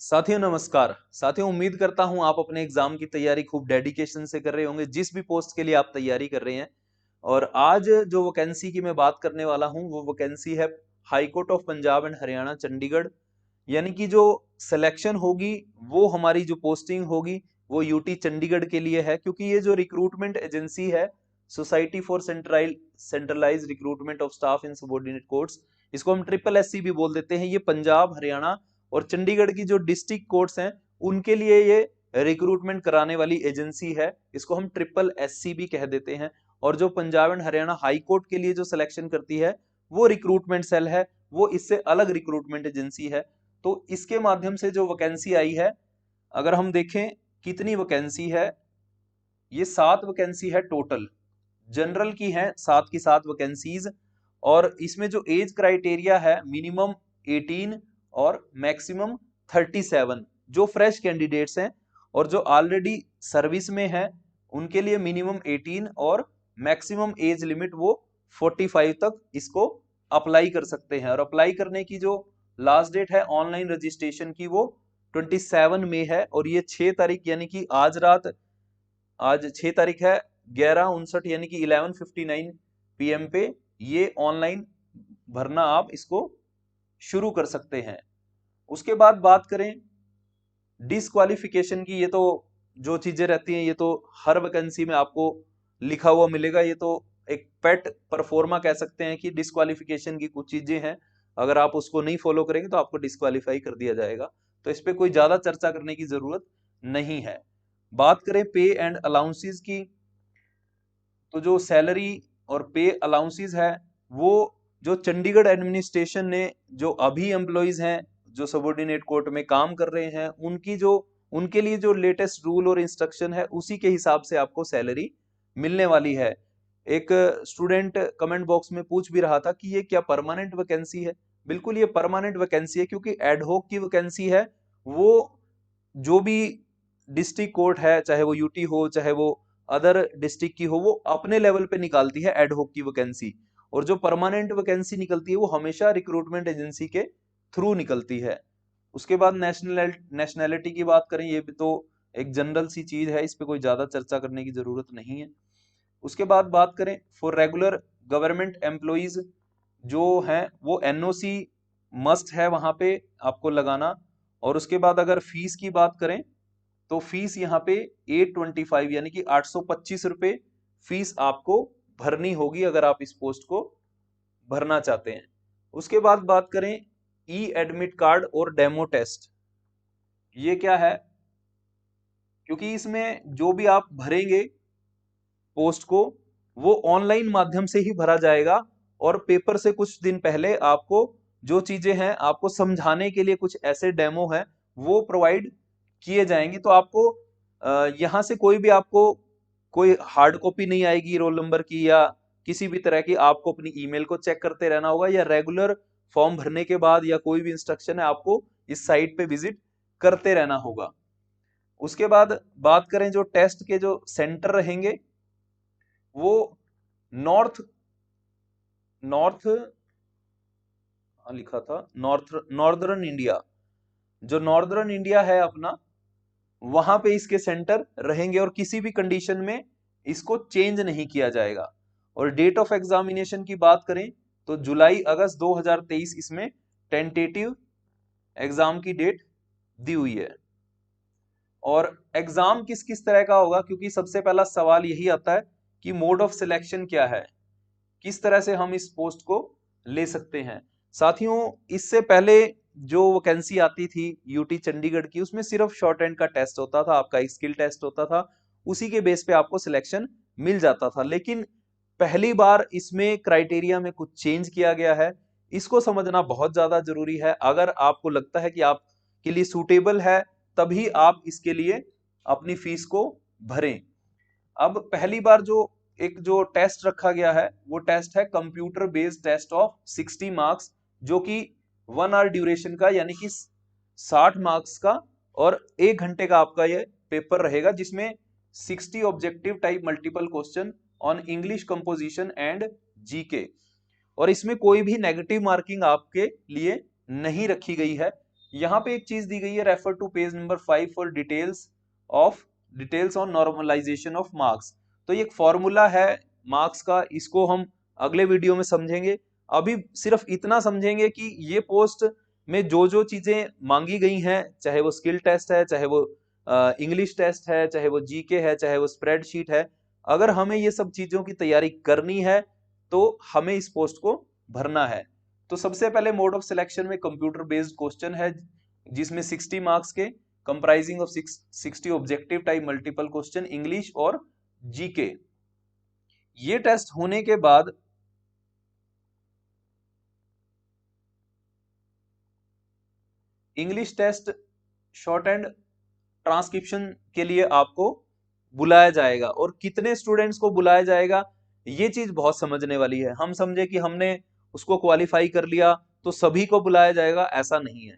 साथियों नमस्कार। साथियों उम्मीद करता हूं आप अपने एग्जाम की तैयारी खूब डेडिकेशन से कर रहे होंगे, जिस भी पोस्ट के लिए आप तैयारी कर रहे हैं। और आज जो वैकेंसी की मैं बात करने वाला हूं वो वैकेंसी है high court of Punjab and Haryana Chandigarh. यानी कि जो सिलेक्शन होगी, वो हमारी जो पोस्टिंग होगी वो यूटी चंडीगढ़ के लिए है, क्योंकि ये जो रिक्रूटमेंट एजेंसी है, society for centralize recruitment of staff in subordinate courts, इसको हम ट्रिपल एससी भी बोल देते हैं। ये पंजाब, हरियाणा और चंडीगढ़ की जो डिस्ट्रिक्ट कोर्ट्स हैं उनके लिए ये रिक्रूटमेंट कराने वाली एजेंसी है। इसको हम ट्रिपल एससी भी कह देते हैं। और जो Punjab and Haryana high court के लिए जो सिलेक्शन करती है वो रिक्रूटमेंट सेल है, वो इससे अलग रिक्रूटमेंट एजेंसी है। तो इसके माध्यम से जो वैकेंसी आई है, अगर हम देखें कितनी वैकेंसी है, ये 7 वैकेंसी है टोटल। जनरल की है 7 की 7 वैकेंसीज। और इसमें जो एज क्राइटेरिया है मिनिमम 18 और मैक्सिमम 37। जो फ्रेश कैंडिडेट्स हैं और जो ऑलरेडी सर्विस में है उनके लिए मिनिमम 18 और मैक्सिमम एज लिमिट वो 45 तक इसको अप्लाई कर सकते हैं। और अप्लाई करने की जो लास्ट डेट है ऑनलाइन रजिस्ट्रेशन की वो 27 मई है। और ये 6 तारीख यानी कि आज 6 तारीख है 11:59 यानी कि 11:59 PM पे ये ऑनलाइन भरना आप इसको शुरू कर सकते हैं। उसके बाद बात करें डिसक्वालिफिकेशन की, ये तो जो चीजें रहती हैं ये तो हर वैकेंसी में आपको लिखा हुआ मिलेगा। ये तो एक पेट परफॉर्मा कह सकते हैं कि डिसक्वालिफिकेशन की कुछ चीजें हैं, अगर आप उसको नहीं फॉलो करेंगे तो आपको डिसक्वालीफाई कर दिया जाएगा। तो इस पे कोई ज्यादा चर्चा करने की जरूरत नहीं है। बात करें पे एंड अलाउंसेस की, तो जो सैलरी और पे अलाउंसेस है वो जो चंडीगढ़ एडमिनिस्ट्रेशन ने जो अभी एम्प्लॉइज हैं जो सबऑर्डिनेट कोर्ट में काम कर रहे हैं उनके लिए जो लेटेस्ट रूल और इंस्ट्रक्शन है उसी के हिसाब से आपको सैलरी मिलने वाली है। एक स्टूडेंट कमेंट बॉक्स में पूछ भी रहा था कि ये क्या परमानेंट वैकेंसी है। बिल्कुल ये परमानेंट वैकेंसी है, क्योंकि एडहॉक की वैकेंसी है। वो जो भी डिस्ट्रिक्ट कोर्ट है, चाहे वो यूटी हो चाहे वो अदर डिस्ट्रिक्ट की हो, वो अपने लेवल पे निकालती है एडहॉक की वैकेंसी। और जो परमानेंट वैकेंसी निकलती है वो हमेशा रिक्रूटमेंट एजेंसी के थ्रू निकलती है। उसके बाद नेशनैलिटी की बात करें, ये भी तो एक जनरल सी चीज है, इस पे कोई ज्यादा चर्चा करने की जरूरत नहीं है। उसके बाद बात करें फॉर रेगुलर गवर्नमेंट एम्प्लॉइज जो हैं वो एनओसी मस्ट है वहां पे आपको लगाना। और उसके बाद अगर फीस की बात करें तो फीस यहाँ पे 825 यानी कि 825 रुपए फीस आपको भरनी होगी अगर आप इस पोस्ट को भरना चाहते हैं। उसके बाद बात करें ई एडमिट कार्ड और डेमो टेस्ट, ये क्या है? क्योंकि इसमें जो भी आप भरेंगे पोस्ट को वो ऑनलाइन माध्यम से ही भरा जाएगा। और पेपर से कुछ दिन पहले आपको जो चीजें हैं आपको समझाने के लिए कुछ ऐसे डेमो हैं वो प्रोवाइड किए जाएंगे। तो आपको यहाँ से कोई भी आपको कोई हार्ड कॉपी नहीं आएगी रोल नंबर की या किसी भी तरह की। आपको अपनी ईमेल को चेक करते रहना होगा, या रेगुलर फॉर्म भरने के बाद या कोई भी इंस्ट्रक्शन है आपको इस साइट पे विजिट करते रहना होगा। उसके बाद बात करें जो टेस्ट के जो सेंटर रहेंगे वो नॉर्थ नॉर्थ लिखा था नॉर्दर्न इंडिया, जो नॉर्दर्न इंडिया है अपना, वहां पे इसके सेंटर रहेंगे और किसी भी कंडीशन में इसको चेंज नहीं किया जाएगा। और डेट ऑफ एग्जामिनेशन की बात करें तो जुलाई अगस्त 2023 इसमें टेंटेटिव एग्जाम की डेट दी हुई है। और एग्जाम किस किस तरह का होगा, क्योंकि सबसे पहला सवाल यही आता है कि मोड ऑफ सिलेक्शन क्या है, किस तरह से हम इस पोस्ट को ले सकते हैं। साथियों इससे पहले जो वैकेंसी आती थी यूटी चंडीगढ़ की, उसमें सिर्फ शॉर्ट हैंड का टेस्ट होता था, आपका एक स्किल टेस्ट होता था, उसी के बेस पे आपको सिलेक्शन मिल जाता था। लेकिन पहली बार इसमें क्राइटेरिया में कुछ चेंज किया गया है, इसको समझना बहुत ज्यादा जरूरी है। अगर आपको लगता है कि आपके लिए सूटेबल है तभी आप इसके लिए अपनी फीस को भरें। अब पहली बार जो टेस्ट रखा गया है वो टेस्ट है computer based test of 60 marks, जो कि 1 आवर ड्यूरेशन का यानी कि 60 मार्क्स का और 1 घंटे का आपका ये पेपर रहेगा, जिसमें 60 objective type multiple question on English composition and GK. और इसमें कोई भी नेगेटिव मार्किंग आपके लिए नहीं रखी गई है। यहाँ पे एक चीज दी गई है, refer to page number 5 for details on normalization of marks. तो ये एक फॉर्मूला है मार्क्स का, इसको हम अगले वीडियो में समझेंगे। अभी सिर्फ इतना समझेंगे कि ये पोस्ट में जो जो चीजें मांगी गई हैं, चाहे वो स्किल टेस्ट है, चाहे वो इंग्लिश टेस्ट है, चाहे वो जीके है, चाहे वो स्प्रेडशीट है, अगर हमें ये सब चीजों की तैयारी करनी है तो हमें इस पोस्ट को भरना है। तो सबसे पहले मोड ऑफ सिलेक्शन में कंप्यूटर बेस्ड क्वेश्चन है, जिसमें 60 मार्क्स के comprising of 60 objective type multiple question English और जीके। ये टेस्ट होने के बाद English test short and transcription के लिए आपको बुलाया जाएगा। और कितने स्टूडेंट्स को बुलाया जाएगा, ये चीज बहुत समझने वाली है। हम समझे कि हमने उसको क्वालिफाई कर लिया तो सभी को बुलाया जाएगा, ऐसा नहीं है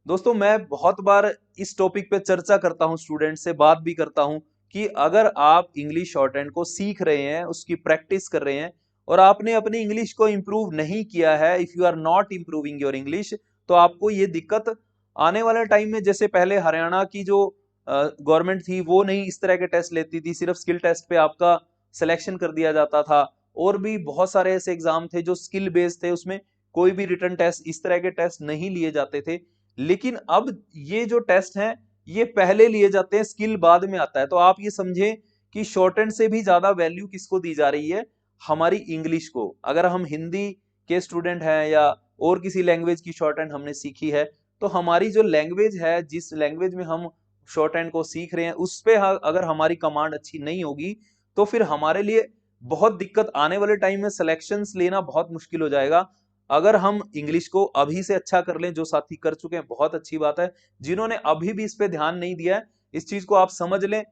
दोस्तों। मैं बहुत बार इस टॉपिक पे चर्चा करता हूँ, स्टूडेंट से बात भी करता हूँ कि अगर आप इंग्लिश शॉर्ट हैंड को सीख रहे हैं, उसकी प्रैक्टिस कर रहे हैं और आपने अपनी इंग्लिश को इम्प्रूव नहीं किया है, if you are not improving your English, तो आपको ये दिक्कत आने वाले टाइम में, जैसे पहले हरियाणा की जो गवर्नमेंट थी वो नहीं इस तरह के टेस्ट लेती थी, सिर्फ स्किल टेस्ट पे आपका सिलेक्शन कर दिया जाता था। और भी बहुत सारे ऐसे एग्जाम थे जो स्किल बेस्ड थे, उसमें कोई भी रिटन टेस्ट, इस तरह के टेस्ट नहीं लिए जाते थे। लेकिन अब ये जो टेस्ट हैं ये पहले लिए जाते हैं, स्किल बाद में आता है। तो आप ये समझे कि शॉर्ट हैंड से भी ज्यादा वैल्यू किसको दी जा रही है, हमारी इंग्लिश को। अगर हम हिंदी के स्टूडेंट हैं या और किसी लैंग्वेज की शॉर्ट हैंड हमने सीखी है, तो हमारी जो लैंग्वेज है, जिस लैंग्वेज में हम शॉर्ट हैंड को सीख रहे हैं, उस पे अगर हमारी कमांड अच्छी नहीं होगी तो फिर हमारे लिए बहुत दिक्कत, आने वाले टाइम में सिलेक्शंस लेना बहुत मुश्किल हो जाएगा। अगर हम इंग्लिश को अभी से अच्छा कर लें, जो साथी कर चुके हैं बहुत अच्छी बात है, जिन्होंने अभी भी इस पे ध्यान नहीं दिया है, इस चीज को आप समझ लें।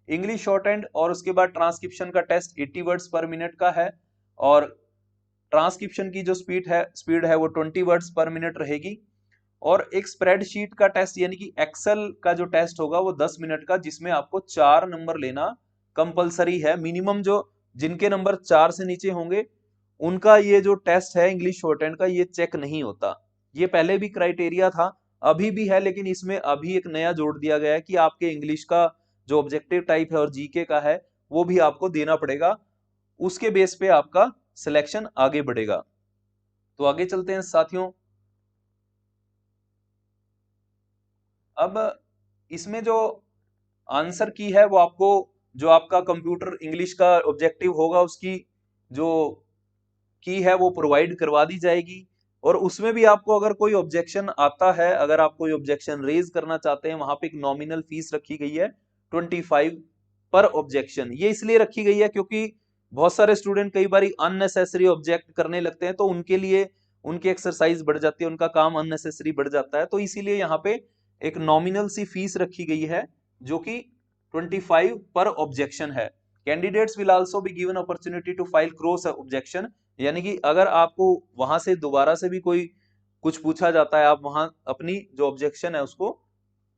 इंग्लिश शॉर्ट हैंड और उसके बाद ट्रांसक्रिप्शन का टेस्ट 80 वर्ड्स पर मिनट का है, और ट्रांसक्रिप्शन की जो स्पीड है वो 20 वर्ड्स पर मिनट रहेगी। और एक स्प्रेडशीट का टेस्ट यानी कि एक्सेल का जो टेस्ट होगा वो 10 मिनट का, जिसमें आपको 4 नंबर लेना कंपलसरी है मिनिमम। जो जिनके नंबर 4 से नीचे होंगे उनका ये जो टेस्ट है इंग्लिश शॉर्ट हैंड का, ये चेक नहीं होता। ये पहले भी क्राइटेरिया था, अभी भी है, लेकिन इसमें अभी एक नया जोड़ दिया गया है कि आपके इंग्लिश का जो ऑब्जेक्टिव टाइप है और जीके का है वो भी आपको देना पड़ेगा। उसके बेस पे आपका सिलेक्शन आगे बढ़ेगा। तो आगे चलते हैं साथियों। अब इसमें जो आंसर की है वो आपको, जो आपका कंप्यूटर इंग्लिश का ऑब्जेक्टिव होगा उसकी जो की है वो प्रोवाइड करवा दी जाएगी। और उसमें भी आपको अगर कोई ऑब्जेक्शन आता है, अगर आप कोई ऑब्जेक्शन रेज करना चाहते हैं, वहां पे एक नॉमिनल फीस रखी गई है 25 पर ऑब्जेक्शन। ये इसलिए रखी गई है क्योंकि बहुत सारे स्टूडेंट कई बार अननेसेसरी ऑब्जेक्ट करने लगते हैं, तो उनके लिए उनकी एक्सरसाइज बढ़ जाती है, उनका काम अननेसेसरी बढ़ जाता है। तो इसीलिए यहाँ पे एक नॉमिनल सी फीस रखी गई है जो कि 25 पर ऑब्जेक्शन है। Candidates will also be given opportunity to file cross objection, यानी कि अगर आपको वहां से दोबारा से भी कोई कुछ पूछा जाता है, आप वहां अपनी जो ऑब्जेक्शन है उसको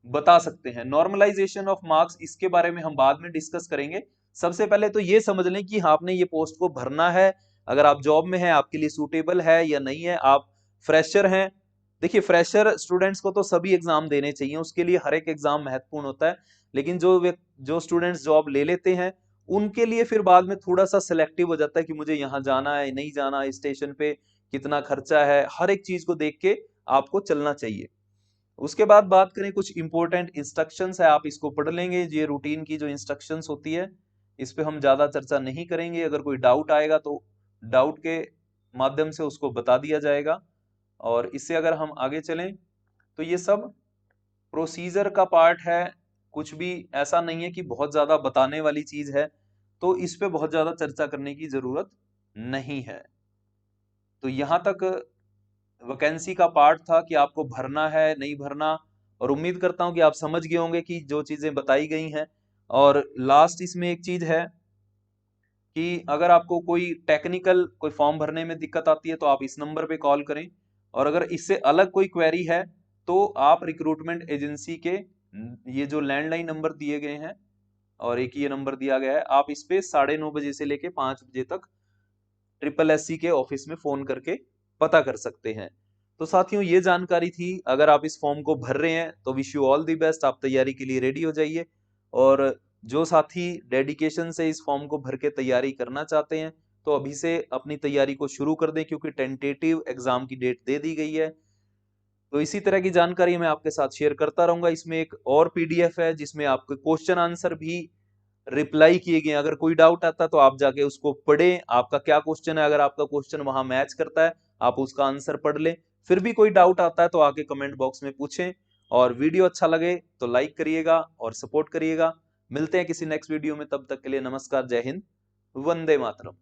बता सकते हैं। नॉर्मलाइजेशन ऑफ मार्क्स, इसके बारे में हम बाद में डिस्कस करेंगे। सबसे पहले तो ये समझ लें कि आपने ये पोस्ट को भरना है, अगर आप जॉब में हैं आपके लिए सूटेबल है या नहीं है। आप फ्रेशर हैं, देखिए फ्रेशर स्टूडेंट्स को तो सभी एग्जाम देने चाहिए, उसके लिए हर एक एग्जाम महत्वपूर्ण होता है। लेकिन जो स्टूडेंट्स जॉब ले लेते हैं उनके लिए फिर बाद में थोड़ा सा सिलेक्टिव हो जाता है कि मुझे यहाँ जाना है नहीं जाना, स्टेशन पे कितना खर्चा है, हर एक चीज को देख के आपको चलना चाहिए। उसके बाद बात करें, कुछ इंपॉर्टेंट इंस्ट्रक्शंस है, आप इसको पढ़ लेंगे। ये रूटीन की जो इंस्ट्रक्शंस होती है इस पे हम ज्यादा चर्चा नहीं करेंगे। अगर कोई डाउट आएगा तो डाउट के माध्यम से उसको बता दिया जाएगा। और इससे अगर हम आगे चलें तो ये सब प्रोसीजर का पार्ट है, कुछ भी ऐसा नहीं है कि बहुत ज्यादा बताने वाली चीज है, तो इस पे बहुत ज्यादा चर्चा करने की जरूरत नहीं है। तो यहां तक वैकेंसी का पार्ट था कि आपको भरना है नहीं भरना, और उम्मीद करता हूं कि आप समझ गए होंगे कि जो चीजें बताई गई हैं। और लास्ट इसमें एक चीज है कि अगर आपको कोई टेक्निकल कोई फॉर्म भरने में दिक्कत आती है तो आप इस नंबर पे कॉल करें। और अगर इससे अलग कोई क्वेरी है तो आप रिक्रूटमेंट एजेंसी के ये जो लैंडलाइन नंबर दिए गए हैं और एक ये नंबर दिया गया है, आप इस पे 9:30 से लेके 5 बजे तक SSSC के ऑफिस में फोन करके पता कर सकते हैं। तो साथियों ये जानकारी थी। अगर आप इस फॉर्म को भर रहे हैं तो wish you all the best, आप तैयारी के लिए रेडी हो जाइए। और जो साथी डेडिकेशन से इस फॉर्म को भर के तैयारी करना चाहते हैं तो अभी से अपनी तैयारी को शुरू कर दें, क्योंकि टेंटेटिव एग्जाम की डेट दे दी गई है। तो इसी तरह की जानकारी मैं आपके साथ शेयर करता रहूंगा। इसमें एक और पीडीएफ है जिसमें आपके क्वेश्चन आंसर भी रिप्लाई किए गए हैं। अगर कोई डाउट आता है तो आप जाके उसको पढ़ें, आपका क्या क्वेश्चन है, अगर आपका क्वेश्चन वहां मैच करता है आप उसका आंसर पढ़ लें। फिर भी कोई डाउट आता है तो आके कमेंट बॉक्स में पूछें। और वीडियो अच्छा लगे तो लाइक करिएगा और सपोर्ट करिएगा। मिलते हैं किसी नेक्स्ट वीडियो में, तब तक के लिए नमस्कार, जय हिंद, वंदे मातरम।